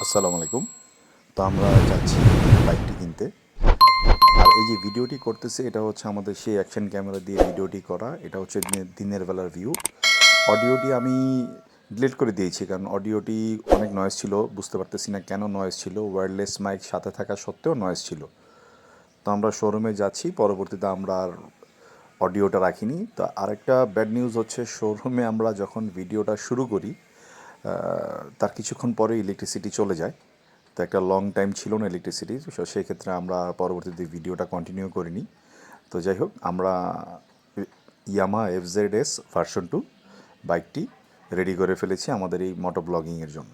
আসসালামু আলাইকুম। তো আমরা যাচ্ছি বাইকটি কিনতে। আর এই যে ভিডিওটি করতেছি এটা হচ্ছে আমাদের সেই অ্যাকশন ক্যামেরা দিয়ে ভিডিওটি করা। এটা হচ্ছে দিনের বেলার ভিউ। অডিওটি আমি ডিলিট করে দিয়েছি কারণ অডিওটি অনেক নয়েজ ছিল, বুঝতে পারতেছি না কেন নয়েজ ছিল। ওয়্যারলেস মাইক সাথে থাকা সত্ত্বেও নয়েজ ছিল। তো আমরা শোরুমে যাচ্ছি, পরবর্তীতে আমরা আর অডিওটা রাখিনি। তো আরেকটা ব্যাড নিউজ হচ্ছে, শোরুমে আমরা যখন ভিডিওটা শুরু করি তার কিছুক্ষণ পরে ইলেকট্রিসিটি চলে যায়। তো একটা লং টাইম ছিল না ইলেকট্রিসিটি, সো সেই ক্ষেত্রে আমরা পরবর্তীতে ভিডিওটা কন্টিনিউ করিনি। তো যাই হোক, আমরা ইয়ামা FZS ভার্সন 2 বাইকটি রেডি করে ফেলেছি আমাদের এই মোটো ব্লগিংয়ের জন্য।